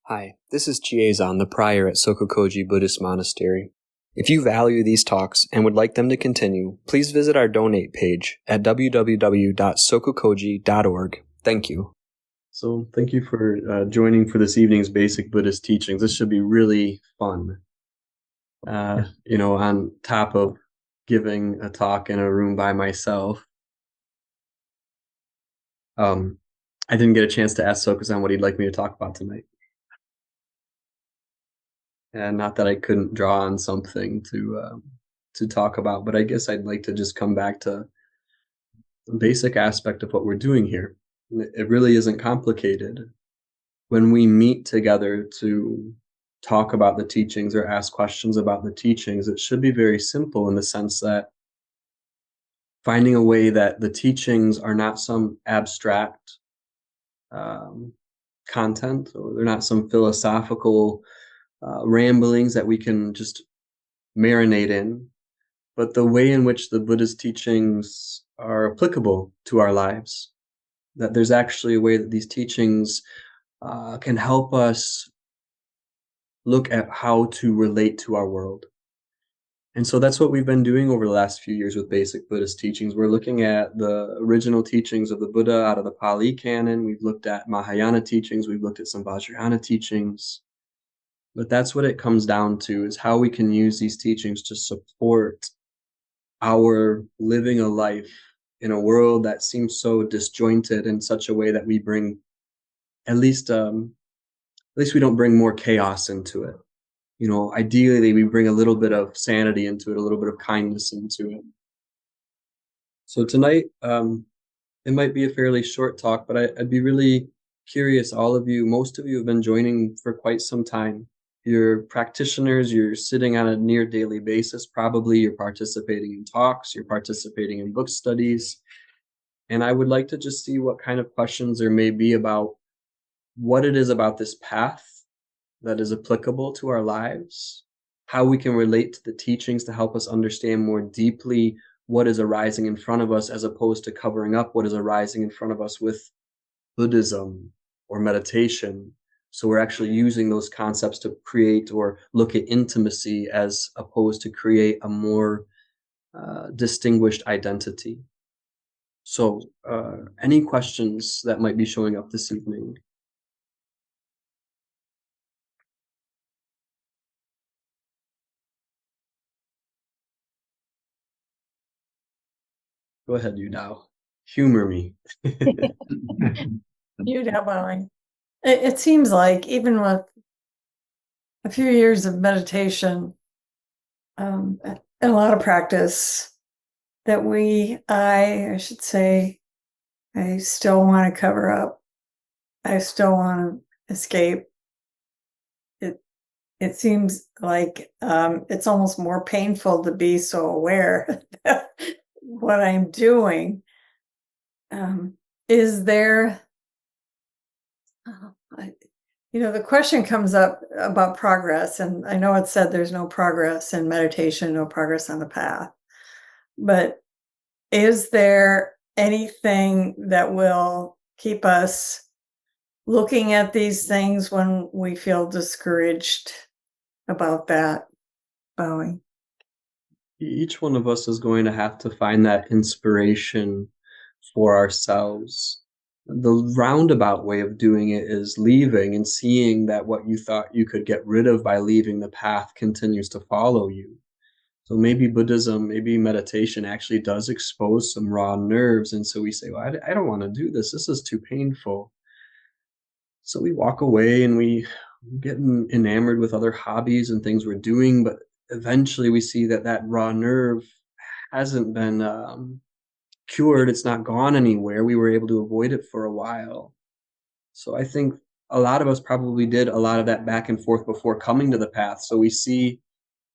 Hi, this is Chiezan, the prior at SokukoJi Buddhist Monastery. If you value these talks and would like them to continue, please visit our donate page at www.sokukoji.org. Thank you. So thank you for joining for this evening's basic Buddhist teachings. This should be really fun. On top of giving a talk in a room by myself. I didn't get a chance to ask Soku-san what he'd like me to talk about tonight. And not that I couldn't draw on something to talk about, but I guess I'd like to just come back to the basic aspect of what we're doing here. It really isn't complicated. When we meet together to talk about the teachings or ask questions about the teachings, it should be very simple in the sense that finding a way that the teachings are not some abstract content, or they're not some philosophical ramblings that we can just marinate in, but the way in which the Buddha's teachings are applicable to our lives, that there's actually a way that these teachings can help us look at how to relate to our world. And so that's what we've been doing over the last few years with basic Buddhist teachings. We're looking at the original teachings of the Buddha out of the Pali canon. We've looked at Mahayana teachings. We've looked at some Vajrayana teachings. But that's what it comes down to, is how we can use these teachings to support our living a life in a world that seems so disjointed in such a way that we bring, at least we don't bring more chaos into it. Ideally, we bring a little bit of sanity into it, a little bit of kindness into it. So tonight, it might be a fairly short talk, but I'd be really curious, all of you, most of you have been joining for quite some time. You're practitioners, you're sitting on a near daily basis, probably you're participating in talks, you're participating in book studies. And I would like to just see what kind of questions there may be about what it is about this path that is applicable to our lives, how we can relate to the teachings to help us understand more deeply what is arising in front of us, as opposed to covering up what is arising in front of us with Buddhism or meditation. So we're actually using those concepts to create or look at intimacy, as opposed to create a more distinguished identity. So any questions that might be showing up this evening? Go ahead, you now. Humor me. You definitely. It seems like even with a few years of meditation and a lot of practice, that I should say, I still want to cover up. I still want to escape. It seems like it's almost more painful to be so aware of what I'm doing. Is there, the question comes up about progress, and I know it said there's no progress in meditation, no progress on the path, but is there anything that will keep us looking at these things when we feel discouraged about that? Bowing. Each one of us is going to have to find that inspiration for ourselves. The roundabout way of doing it is leaving and seeing that what you thought you could get rid of by leaving the path continues to follow you. So maybe Buddhism, maybe meditation actually does expose some raw nerves. And so we say, well, I don't want to do this. This is too painful. So we walk away and we get enamored with other hobbies and things we're doing. But eventually we see that raw nerve hasn't been cured. It's not gone anywhere. We were able to avoid it for a while. So I think a lot of us probably did a lot of that back and forth before coming to the path. So we see,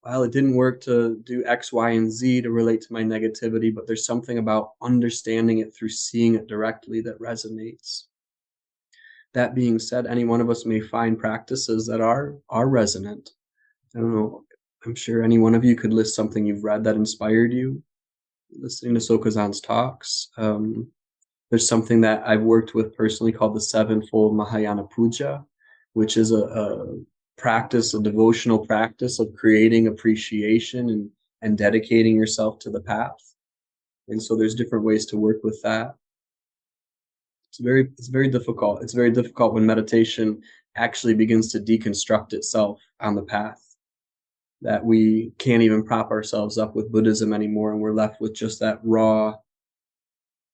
well, it didn't work to do X, Y, and Z to relate to my negativity, but there's something about understanding it through seeing it directly that resonates. That being said, any one of us may find practices that are resonant. I don't know. I'm sure any one of you could list something you've read that inspired you. Listening to Soku-san's talks. There's something that I've worked with personally called the Sevenfold Mahayana Puja, which is a practice, a devotional practice of creating appreciation and dedicating yourself to the path. And so there's different ways to work with that. It's very difficult. It's very difficult when meditation actually begins to deconstruct itself on the path, that we can't even prop ourselves up with Buddhism anymore, and we're left with just that raw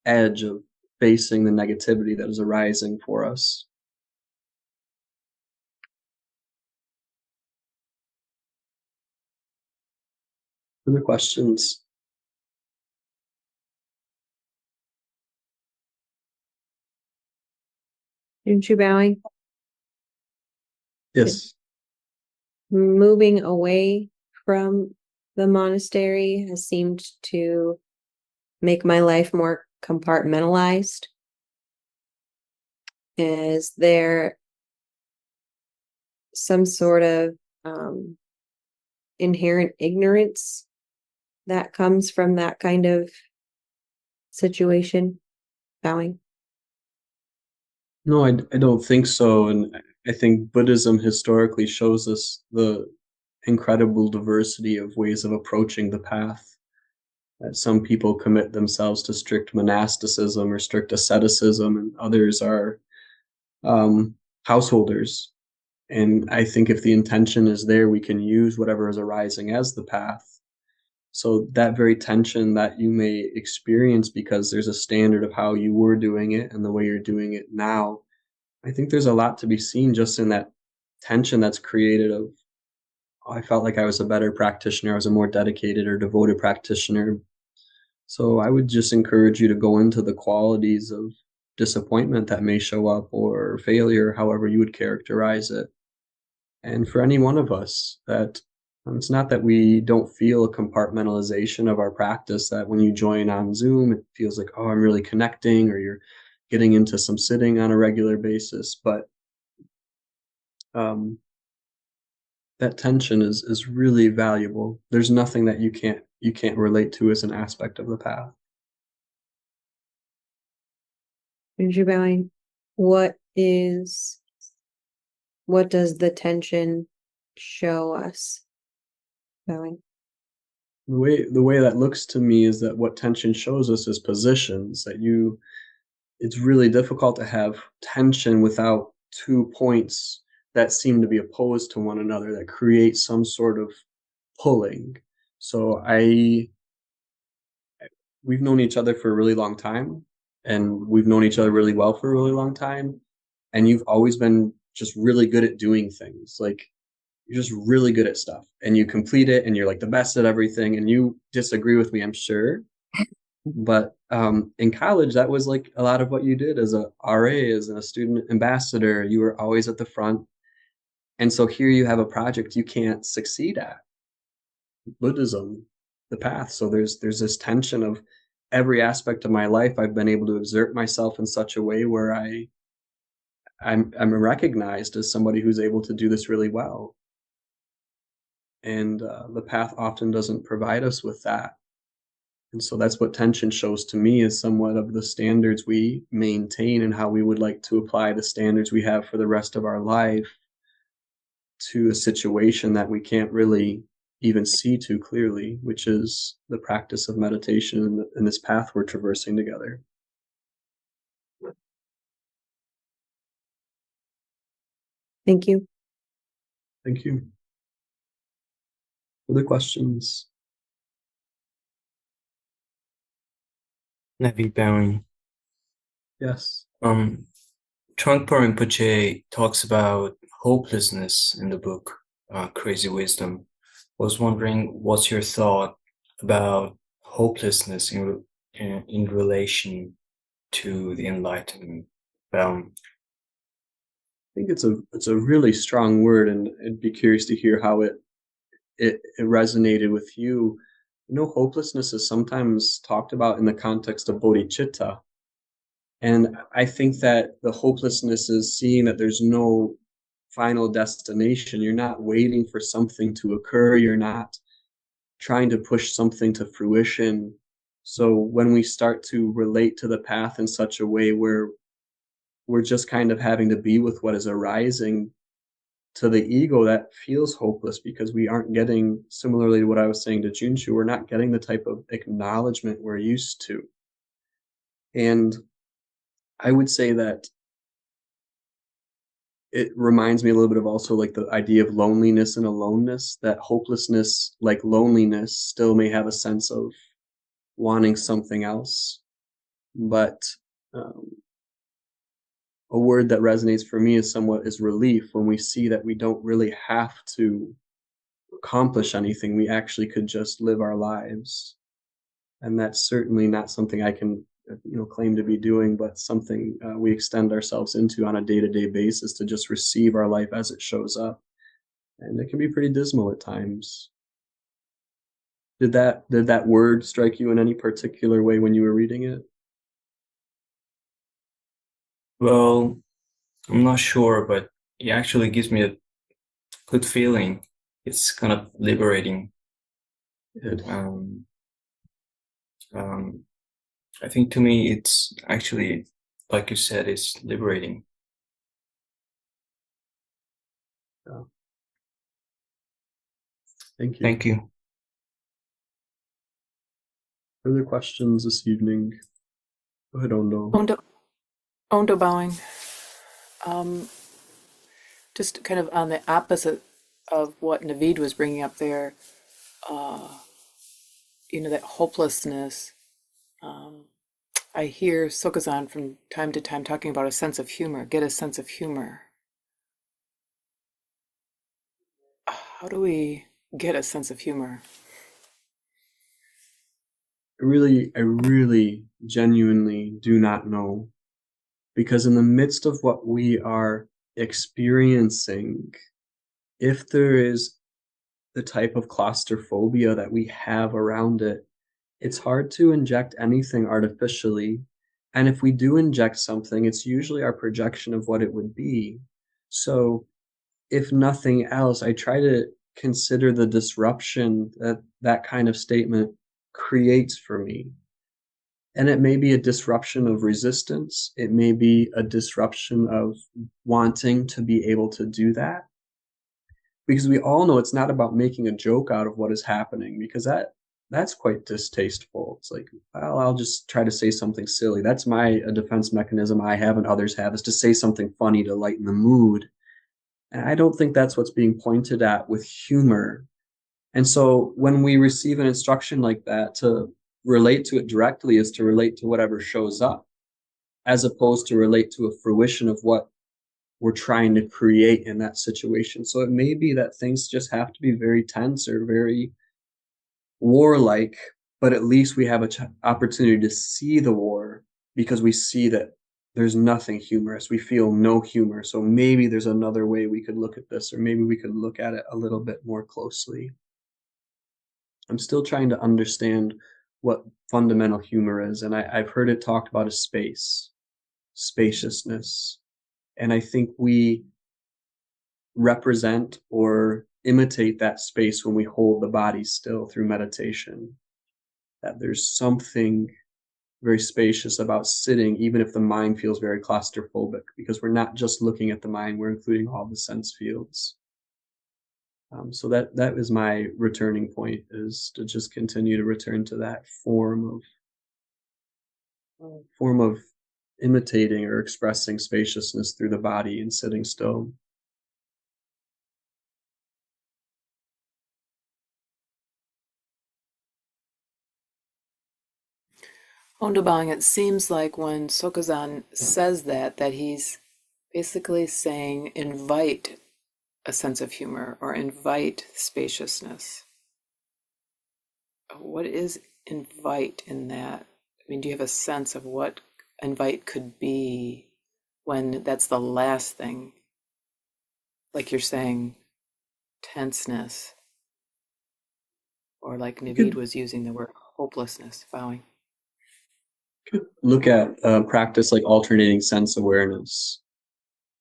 edge of facing the negativity that is arising for us. Other questions? Aren't you bowing? Yes. Moving away from the monastery has seemed to make my life more compartmentalized. Is there some sort of inherent ignorance that comes from that kind of situation? Bowing. No, I don't think so. And I think Buddhism historically shows us the incredible diversity of ways of approaching the path. That some people commit themselves to strict monasticism or strict asceticism, and others are householders. And I think if the intention is there, we can use whatever is arising as the path. So that very tension that you may experience because there's a standard of how you were doing it and the way you're doing it now, I think there's a lot to be seen just in that tension that's created of, oh, I felt like I was a better practitioner, I was a more dedicated or devoted practitioner. So I would just encourage you to go into the qualities of disappointment that may show up, or failure, however you would characterize it. And for any one of us, that it's not that we don't feel a compartmentalization of our practice, that when you join on Zoom, it feels like, oh, I'm really connecting, or you're getting into some sitting on a regular basis. But that tension is really valuable. There's nothing that you can't relate to as an aspect of the path. Bowing. What does the tension show us? Bowing. The way that looks to me is that what tension shows us is positions, that it's really difficult to have tension without 2 points that seem to be opposed to one another, that create some sort of pulling. So we've known each other for a really long time, and we've known each other really well for a really long time. And you've always been just really good at doing things. Like, you're just really good at stuff, and you complete it, and you're like the best at everything. And you disagree with me, I'm sure. But in college, that was like a lot of what you did as a RA, as a student ambassador. You were always at the front. And so here you have a project you can't succeed at. Buddhism, the path. So there's this tension of every aspect of my life. I've been able to exert myself in such a way where I'm recognized as somebody who's able to do this really well. And the path often doesn't provide us with that. And so that's what tension shows to me, is somewhat of the standards we maintain and how we would like to apply the standards we have for the rest of our life to a situation that we can't really even see too clearly, which is the practice of meditation and this path we're traversing together. Thank you. Thank you. Other questions? Navi bowing. Yes. Trungpa Rinpoche talks about hopelessness in the book, Crazy Wisdom. I was wondering, what's your thought about hopelessness in relation to the Enlightenment? I think it's a really strong word, and I'd be curious to hear how it resonated with you. You know, hopelessness is sometimes talked about in the context of bodhicitta. And I think that the hopelessness is seeing that there's no final destination. You're not waiting for something to occur. You're not trying to push something to fruition. So when we start to relate to the path in such a way where we're just kind of having to be with what is arising, to the ego, that feels hopeless because we aren't getting, similarly to what I was saying to Junshu, we're not getting the type of acknowledgement we're used to. And I would say that it reminds me a little bit of also like the idea of loneliness and aloneness, that hopelessness, like loneliness, still may have a sense of wanting something else. But a word that resonates for me is somewhat is relief, when we see that we don't really have to accomplish anything. We actually could just live our lives. And that's certainly not something I can claim to be doing, but something we extend ourselves into on a day-to-day basis, to just receive our life as it shows up. And it can be pretty dismal at times. Did that word strike you in any particular way when you were reading it? Well, I'm not sure, but it actually gives me a good feeling. It's kind of liberating. I think to me, it's actually, like you said, it's liberating. Yeah. Thank you. Thank you. Further questions this evening? Go ahead, Ondo. Ondo bowing. Just kind of on the opposite of what Naveed was bringing up there, that hopelessness. I hear SokukoJi from time to time talking about a sense of humor, get a sense of humor. How do we get a sense of humor? I really genuinely do not know, because in the midst of what we are experiencing, if there is the type of claustrophobia that we have around it, it's hard to inject anything artificially. And if we do inject something, it's usually our projection of what it would be. So if nothing else, I try to consider the disruption that that kind of statement creates for me. And it may be a disruption of resistance. It may be a disruption of wanting to be able to do that. Because we all know it's not about making a joke out of what is happening, because that's quite distasteful. It's like, well, I'll just try to say something silly. That's a defense mechanism I have and others have, is to say something funny to lighten the mood. And I don't think that's what's being pointed at with humor. And so when we receive an instruction like that, to relate to it directly is to relate to whatever shows up, as opposed to relate to a fruition of what we're trying to create in that situation. So it may be that things just have to be very tense or very warlike, but at least we have an opportunity to see the war, because we see that there's nothing humorous. We feel no humor. So maybe there's another way we could look at this, or maybe we could look at it a little bit more closely. I'm still trying to understand what fundamental humor is. And I've heard it talked about as spaciousness. And I think we represent or imitate that space when we hold the body still through meditation. That there's something very spacious about sitting, even if the mind feels very claustrophobic, because we're not just looking at the mind, we're including all the sense fields. So that is my returning point, is to just continue to return to that form of imitating or expressing spaciousness through the body and sitting still. Ondo bowing, it seems like when SokukoJi says that he's basically saying invite a sense of humor or invite spaciousness. What is invite in that? I mean, do you have a sense of what invite could be when that's the last thing? Like you're saying, tenseness, or like Naveed was using the word hopelessness, bowing. Look at practice like alternating sense awareness.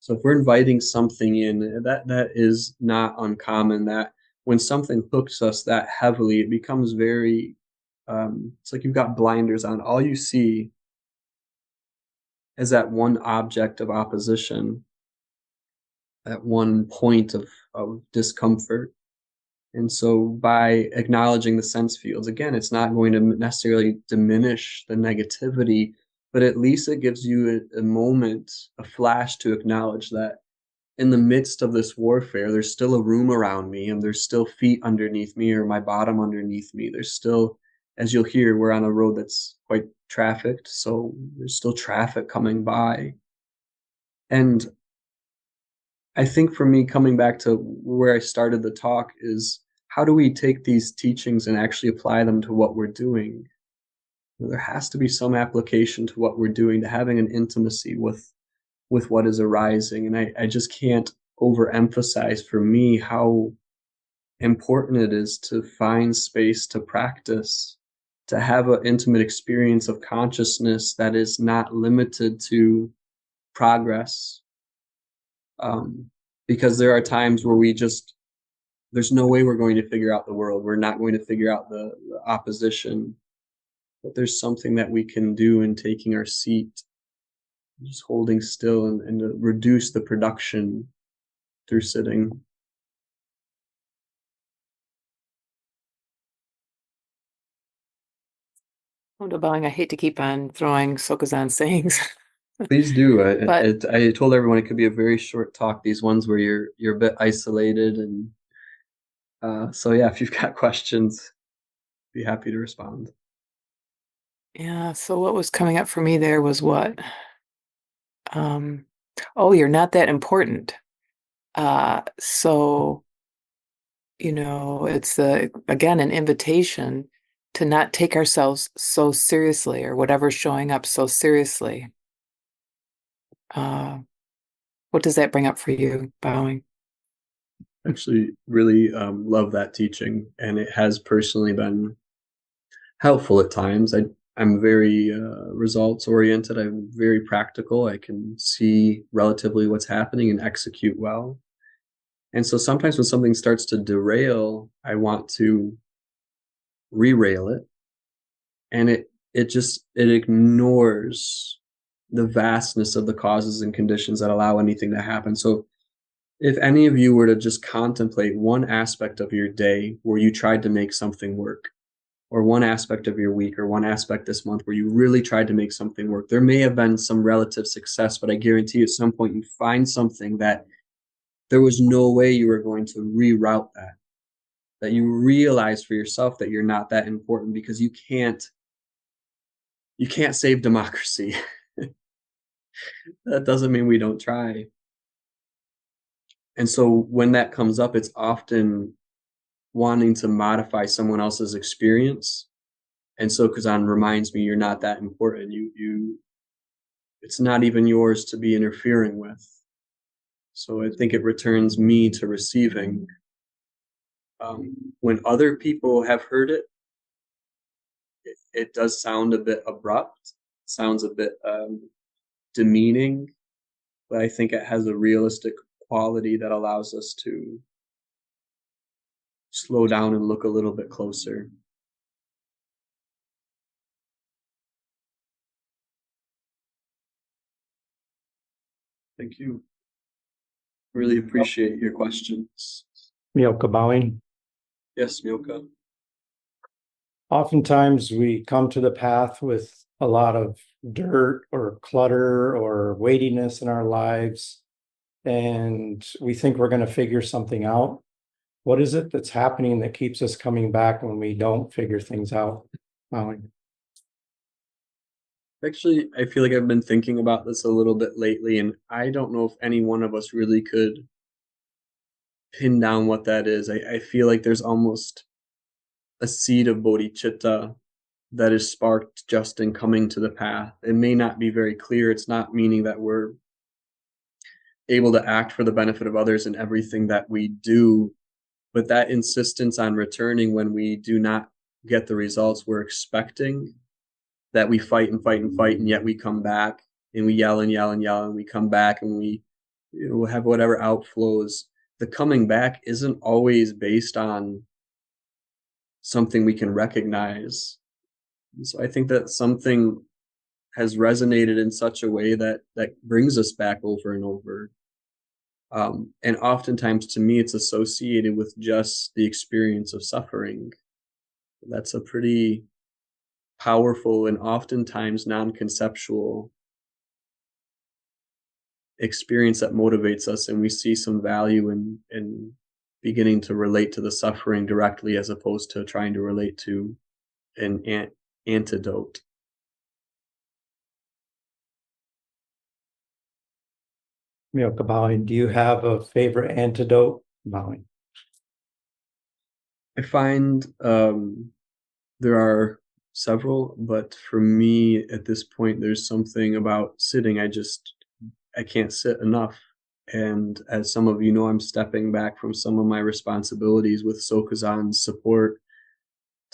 So if we're inviting something in, that is not uncommon, that when something hooks us that heavily, it becomes very, it's like you've got blinders on. All you see is that one object of opposition. at one point of discomfort. And so by acknowledging the sense fields, again, it's not going to necessarily diminish the negativity, but at least it gives you a moment, a flash to acknowledge that in the midst of this warfare, there's still a room around me, and there's still feet underneath me or my bottom underneath me. There's still, as you'll hear, we're on a road that's quite trafficked, so there's still traffic coming by. And I think for me, coming back to where I started the talk, is how do we take these teachings and actually apply them to what we're doing? There has to be some application to what we're doing, to having an intimacy with what is arising. And I just can't overemphasize for me how important it is to find space to practice, to have an intimate experience of consciousness that is not limited to progress. Because there are times where there's no way we're going to figure out the world. We're not going to figure out the opposition. But there's something that we can do in taking our seat, just holding still, and to reduce the production through sitting. I hate to keep on throwing Sokuzan sayings. Please do. But I told everyone it could be a very short talk. These ones where you're a bit isolated, and so yeah, if you've got questions, be happy to respond. yeah, so what was coming up for me there was what? Oh, you're not that important. So, it's again an invitation to not take ourselves so seriously, or whatever's showing up so seriously. What does that bring up for you, Bowing? Actually, really love that teaching, and it has personally been helpful at times. I'm very results oriented. I'm very practical. I can see relatively what's happening and execute well. And so sometimes when something starts to derail, I want to re-rail it, and it ignores the vastness of the causes and conditions that allow anything to happen. So if any of you were to just contemplate one aspect of your day where you tried to make something work, or one aspect of your week, or one aspect this month where you really tried to make something work, there may have been some relative success, but I guarantee you at some point you find something that there was no way you were going to reroute that you realize for yourself that you're not that important, because you can't save democracy. That doesn't mean we don't try. And so when that comes up, it's often wanting to modify someone else's experience. And so Kazan reminds me, you're not that important. It's not even yours to be interfering with. So I think it returns me to receiving. When other people have heard it, it does sound a bit abrupt, sounds a bit demeaning, but I think it has a realistic quality that allows us to slow down and look a little bit closer. Thank you. Really appreciate your questions. Milka bowing. Yes, Milka. Oftentimes we come to the path with a lot of dirt or clutter or weightiness in our lives, and we think we're going to figure something out. What is it that's happening that keeps us coming back when we don't figure things out? Bowing. Actually, I feel like I've been thinking about this a little bit lately, and I don't know if any one of us really could pin down what that is. I feel like there's almost a seed of bodhicitta that is sparked just in coming to the path. It may not be very clear. It's not meaning that we're able to act for the benefit of others in everything that we do, but that insistence on returning when we do not get the results we're expecting, that we fight and fight and fight, and yet we come back and we yell and yell and yell, and we come back and we have whatever outflows. The coming back isn't always based on something we can recognize. And so I think that something has resonated in such a way that brings us back over and over. And oftentimes, to me, it's associated with just the experience of suffering. That's a pretty powerful and oftentimes non-conceptual experience that motivates us, and we see some value in beginning to relate to the suffering directly as opposed to trying to relate to an antidote. Bowing, do you have a favorite antidote? Bowing. I find there are several, but for me at this point, there's something about sitting. I can't sit enough. And as some of you know, I'm stepping back from some of my responsibilities with Sokuzan's support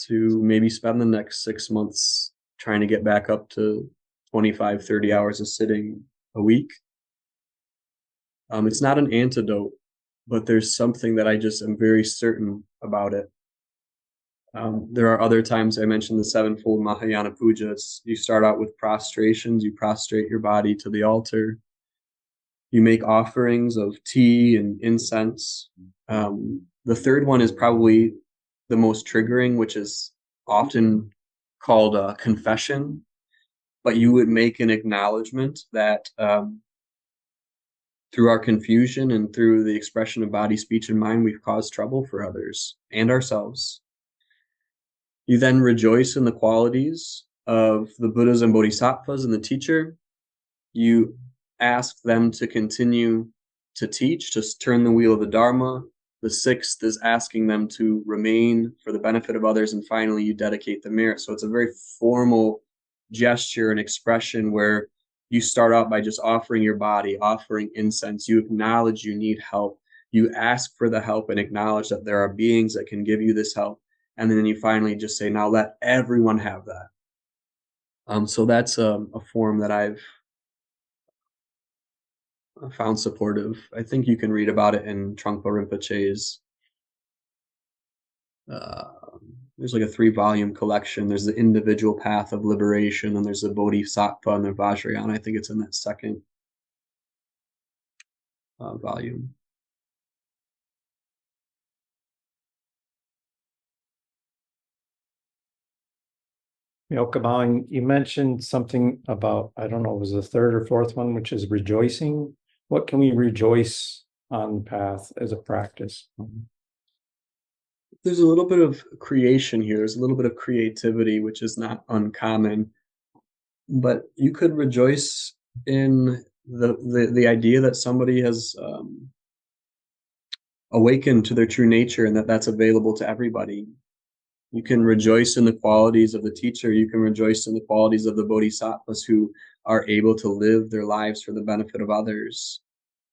to maybe spend the next 6 months trying to get back up to 25, 30 hours of sitting a week. It's not an antidote, but there's something that I just am very certain about it. There are other times I mentioned the sevenfold Mahayana Puja. You start out with prostrations, you prostrate your body to the altar. You make offerings of tea and incense. The third one is probably the most triggering, which is often called a confession. But you would make an acknowledgement that through our confusion and through the expression of body, speech, and mind, we've caused trouble for others and ourselves. You then rejoice in the qualities of the Buddhas and Bodhisattvas and the teacher. You ask them to continue to teach, to turn the wheel of the Dharma. The sixth is asking them to remain for the benefit of others. And finally, you dedicate the merit. So it's a very formal gesture and expression where you start out by just offering your body, offering incense. You acknowledge you need help. You ask for the help and acknowledge that there are beings that can give you this help. And then you finally just say, now let everyone have that. So that's a form that I've found supportive. I think you can read about it in Trungpa Rinpoche's. There's like a 3-volume collection. There's the individual path of liberation, and there's the Bodhisattva and the Vajrayana. I think it's in that second volume. Bowing, you mentioned something about, I don't know, it was the third or fourth one, which is rejoicing. What can we rejoice on the path as a practice? There's a little bit of creation here. There's a little bit of creativity, which is not uncommon. But you could rejoice in the idea that somebody has awakened to their true nature and that that's available to everybody. You can rejoice in the qualities of the teacher. You can rejoice in the qualities of the bodhisattvas who are able to live their lives for the benefit of others.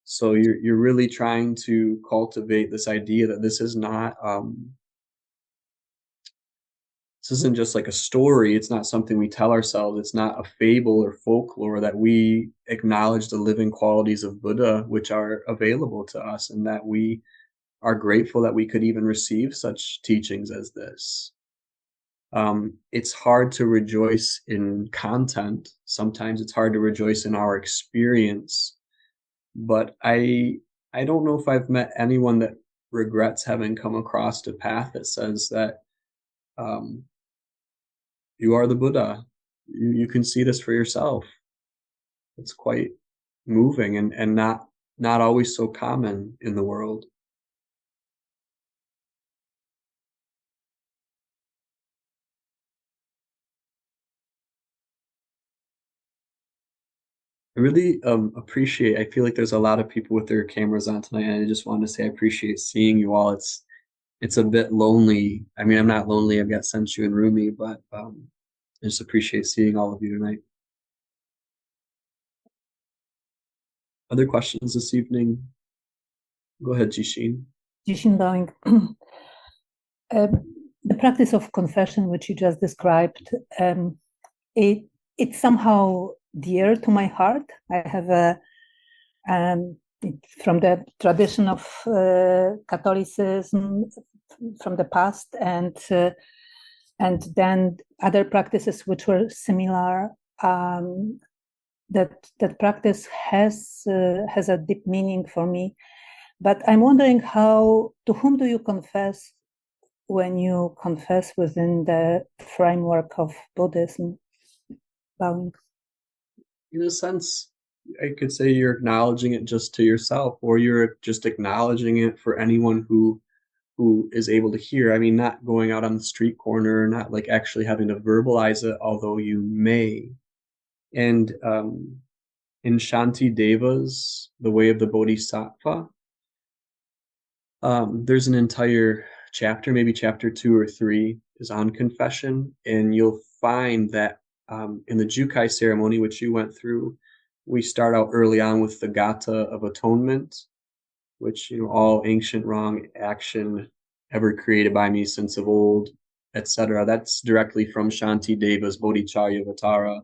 So you're really trying to cultivate this idea that this is not this isn't just like a story. It's not something we tell ourselves. It's not a fable or folklore, that we acknowledge the living qualities of Buddha, which are available to us, and that we are grateful that we could even receive such teachings as this. It's hard to rejoice in content. Sometimes it's hard to rejoice in our experience. But I don't know if I've met anyone that regrets having come across a path that says that you are the Buddha. You can see this for yourself. It's quite moving and not always so common in the world. I really appreciate, I feel like there's a lot of people with their cameras on tonight, and I just wanted to say I appreciate seeing you all. It's a bit lonely. I mean, I'm not lonely. I've got Senchu and Rumi, but I just appreciate seeing all of you tonight. Other questions this evening? Go ahead, Jishin. Jishin Bowing. The practice of confession, which you just described, it's somehow dear to my heart. I have from the tradition of Catholicism from the past, and then other practices which were similar. that practice has a deep meaning for me. But I'm wondering to whom do you confess when you confess within the framework of Buddhism? Bowing. In a sense, I could say you're acknowledging it just to yourself, or you're just acknowledging it for anyone who is able to hear. I mean, not going out on the street corner, not like actually having to verbalize it, although you may. And in Shanti Deva's The Way of the Bodhisattva, there's an entire chapter, maybe chapter 2 or 3, is on confession, and you'll find that in the Jukai ceremony, which you went through, we start out early on with the Gata of Atonement, which, all ancient wrong action ever created by me since of old, etc. That's directly from Shanti Deva's Bodhicharyavatara.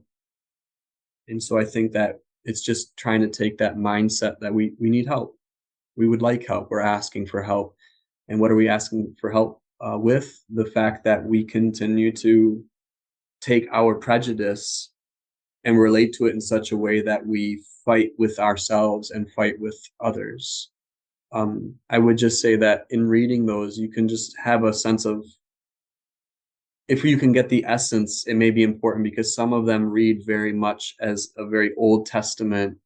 And so I think that it's just trying to take that mindset that we need help. We would like help. We're asking for help. And what are we asking for help with? The fact that we continue to take our prejudice and relate to it in such a way that we fight with ourselves and fight with others. I would just say that in reading those, you can just have a sense of, if you can get the essence, it may be important, because some of them read very much as a very Old Testament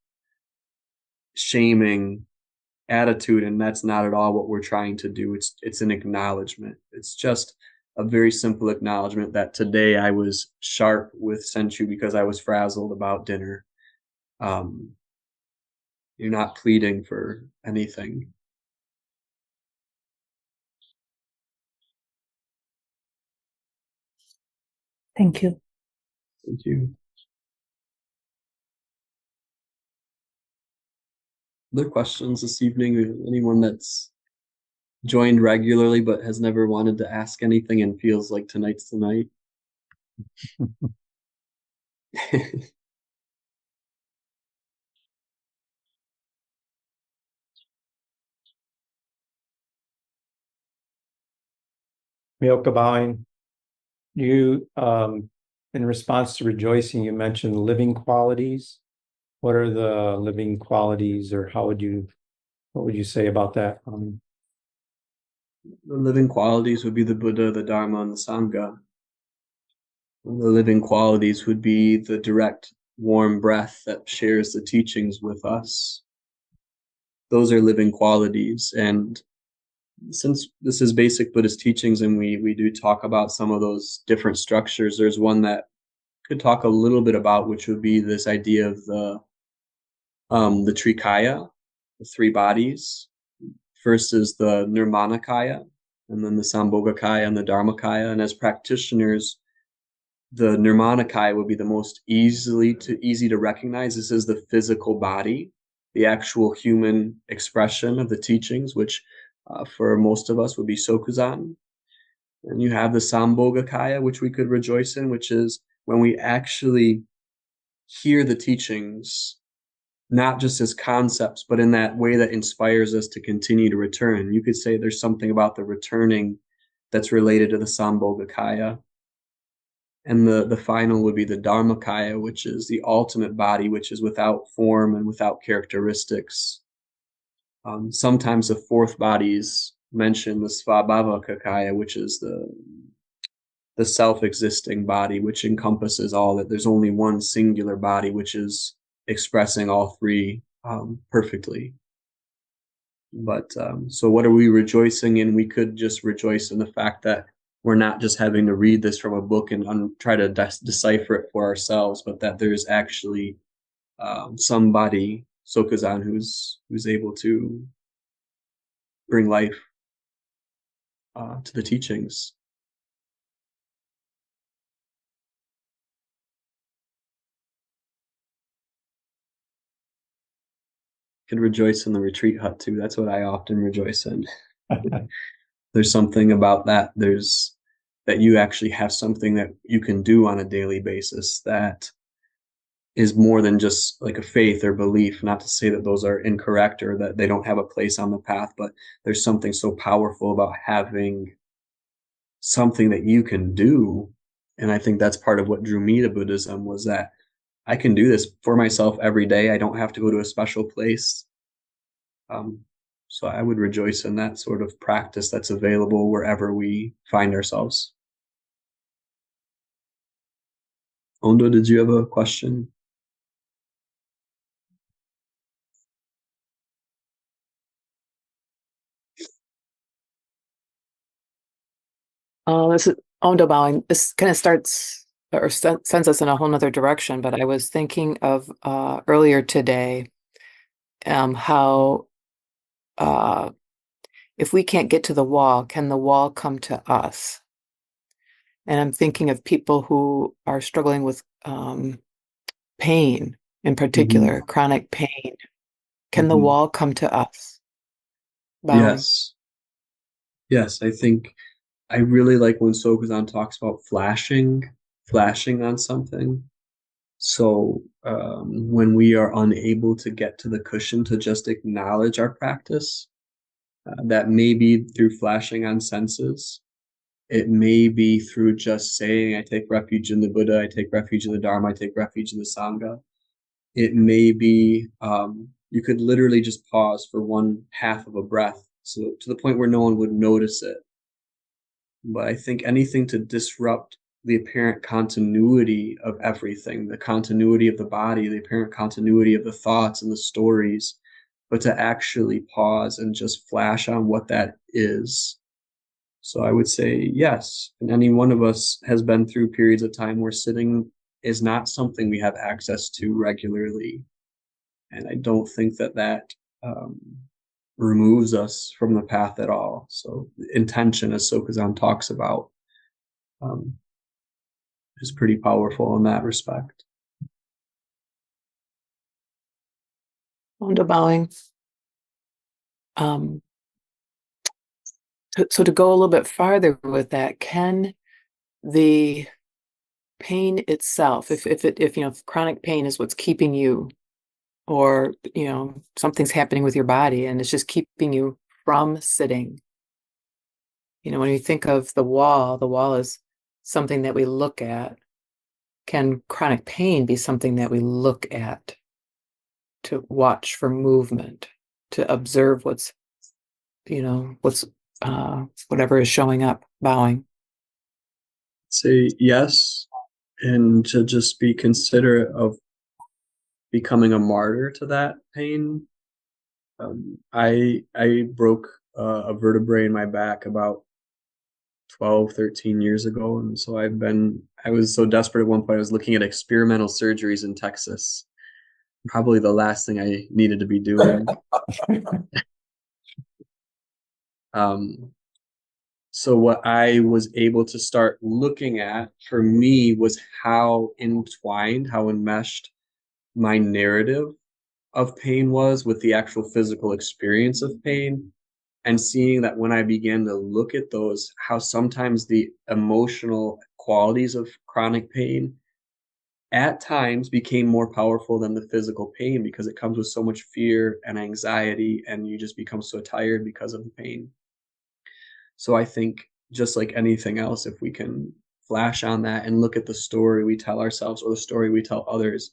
shaming attitude, and that's not at all what we're trying to do. It's an acknowledgement. It's just a very simple acknowledgement that today I was sharp with sensu because I was frazzled about dinner. You're not pleading for anything. Thank you. Thank you. Other questions this evening? Anyone that's joined regularly but has never wanted to ask anything and feels like tonight's the night? Myoka bowing. You, in response to rejoicing, you mentioned living qualities. What are the living qualities, or what would you say about that? The living qualities would be the Buddha, the Dharma, and the Sangha. The living qualities would be the direct, warm breath that shares the teachings with us. Those are living qualities. And since this is basic Buddhist teachings and we do talk about some of those different structures, there's one that could talk a little bit about, which would be this idea of the Trikaya, the 3 bodies. First is the Nirmanakaya, and then the Sambhogakaya and the Dharmakaya. And as practitioners, the Nirmanakaya would be the most easy to recognize. This is the physical body, the actual human expression of the teachings, which for most of us would be Sokuzan. And you have the Sambhogakaya, which we could rejoice in, which is when we actually hear the teachings, not just as concepts, but in that way that inspires us to continue to return. You could say there's something about the returning that's related to the Sambhogakaya. And the final would be the Dharmakaya, which is the ultimate body, which is without form and without characteristics. Sometimes the 4th body is mentioned, the Svabhavakaya, which is the self-existing body, which encompasses all that. There's only one singular body, which is expressing all 3 perfectly. But so what are we rejoicing in? We could just rejoice in the fact that we're not just having to read this from a book and try to decipher it for ourselves, but that there's actually somebody, Sokuzan, who's able to bring life to the teachings. Could rejoice in the retreat hut too. That's what I often rejoice in. There's something about that. That you actually have something that you can do on a daily basis that is more than just like a faith or belief. Not to say that those are incorrect or that they don't have a place on the path, but there's something so powerful about having something that you can do. And I think that's part of what drew me to Buddhism, was that I can do this for myself every day. I don't have to go to a special place. So I would rejoice in that sort of practice that's available wherever we find ourselves. Ondo, did you have a question? This is Ondo bowing. This kind of starts or sends us in a whole nother direction, but I was thinking of earlier today how if we can't get to the wall, can the wall come to us? And I'm thinking of people who are struggling with pain, in particular, chronic pain. Can the wall come to us? Bowing. Yes, I think I really like when Sokuzan talks about flashing on something. So when we are unable to get to the cushion to just acknowledge our practice, that may be through flashing on senses. It may be through just saying, I take refuge in the Buddha, I take refuge in the Dharma, I take refuge in the Sangha. It may be, you could literally just pause for 1/2 of a breath, so to the point where no one would notice it. But I think anything to disrupt the apparent continuity of everything, the continuity of the body, the apparent continuity of the thoughts and the stories, but to actually pause and just flash on what that is. So I would say yes, and any one of us has been through periods of time where sitting is not something we have access to regularly. And I don't think that removes us from the path at all. So intention, as Sokuzan talks about, is pretty powerful in that respect. Ondo bowing. So to go a little bit farther with that, can the pain itself, if chronic pain is what's keeping you, or something's happening with your body and it's just keeping you from sitting. When you think of the wall is something that we look at. Can chronic pain be something that we look at, to watch for movement, to observe whatever is showing up? Bowing. Say yes, and to just be considerate of becoming a martyr to that pain. I broke a vertebrae in my back about 12, 13 years ago. And so I was so desperate at one point, I was looking at experimental surgeries in Texas. Probably the last thing I needed to be doing. So what I was able to start looking at for me was how entwined, how enmeshed my narrative of pain was with the actual physical experience of pain. And seeing that when I began to look at those, how sometimes the emotional qualities of chronic pain at times became more powerful than the physical pain, because it comes with so much fear and anxiety, and you just become so tired because of the pain. So I think just like anything else, if we can flash on that and look at the story we tell ourselves or the story we tell others,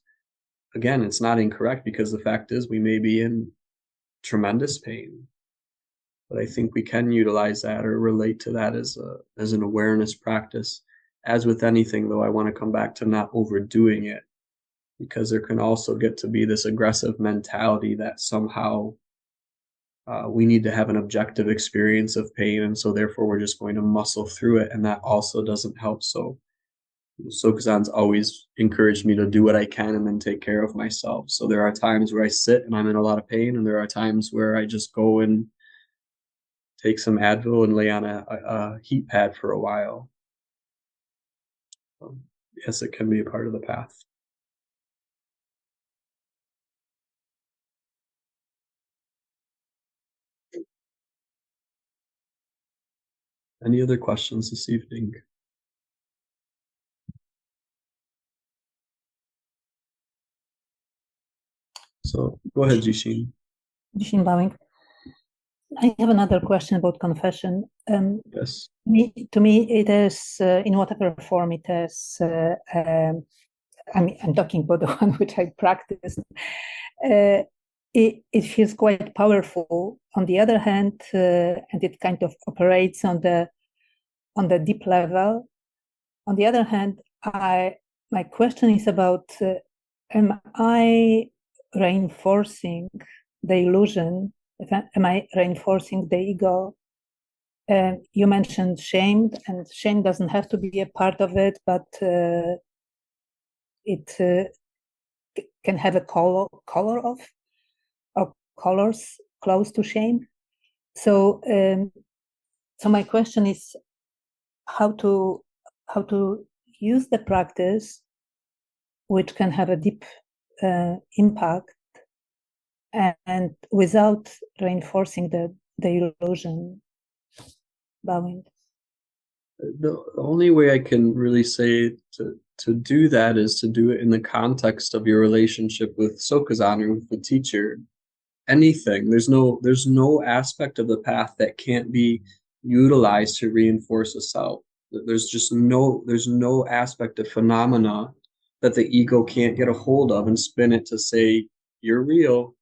again, it's not incorrect, because the fact is we may be in tremendous pain. But I think we can utilize that or relate to that as an awareness practice. As with anything, though, I want to come back to not overdoing it, because there can also get to be this aggressive mentality that somehow we need to have an objective experience of pain, and so therefore we're just going to muscle through it, and that also doesn't help. So Sokuzan's always encouraged me to do what I can and then take care of myself. So there are times where I sit and I'm in a lot of pain, and there are times where I just go and take some Advil and lay on a heat pad for a while. Yes, it can be a part of the path. Any other questions this evening? So go ahead, Jishin. Jishin bowing. I have another question about confession. Yes. To me, it is, in whatever form it is, I mean, I'm talking about the one which I practiced. It feels quite powerful. On the other hand, and it kind of operates on the deep level. On the other hand, my question is about: am I reinforcing the illusion? Am I reinforcing the ego? You mentioned shame, and shame doesn't have to be a part of it, but it can have a color of, or colors close to shame. So, so my question is how to use the practice, which can have a deep impact, and without reinforcing the illusion. Bowing. The only way I can really say to do that is to do it in the context of your relationship with Sokuzan or with the teacher. Anything. There's no aspect of the path that can't be utilized to reinforce a self. There's no aspect of phenomena that the ego can't get a hold of and spin it to say you're real.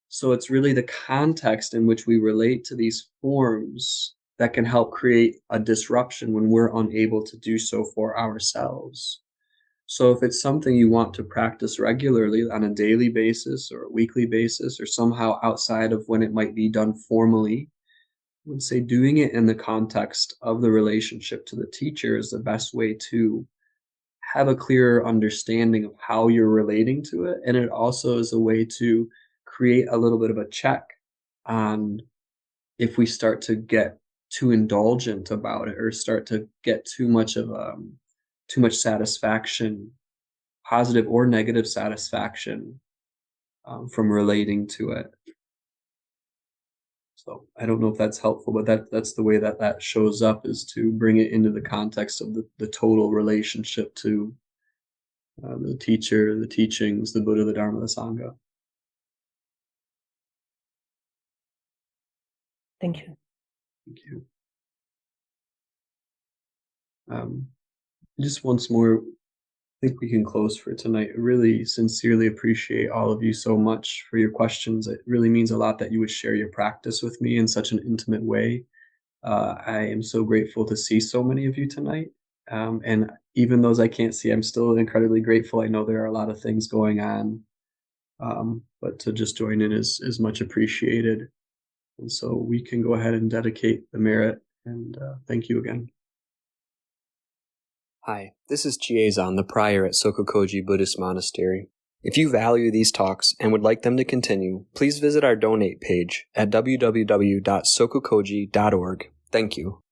So it's really the context in which we relate to these forms that can help create a disruption when we're unable to do so for ourselves. So if it's something you want to practice regularly on a daily basis or a weekly basis or somehow outside of when it might be done formally, I would say doing it in the context of the relationship to the teacher is the best way to have a clearer understanding of how you're relating to it. And it also is a way to create a little bit of a check on if we start to get too indulgent about it or start to get too much satisfaction, positive or negative satisfaction, from relating to it. So I don't know if that's helpful, but that's the way that shows up, is to bring it into the context of the total relationship to the teacher, the teachings, the Buddha, the Dharma, the Sangha. Thank you. Thank you. Just once more, I think we can close for tonight. I really sincerely appreciate all of you so much for your questions. It really means a lot that you would share your practice with me in such an intimate way. I am so grateful to see so many of you tonight. And even those I can't see, I'm still incredibly grateful. I know there are a lot of things going on, but to just join in is much appreciated. And so we can go ahead and dedicate the merit, and thank you again. Hi, this is Chiezan, the prior at SokukoJi Buddhist Monastery. If you value these talks and would like them to continue, please visit our donate page at www.sokukoji.org. Thank you.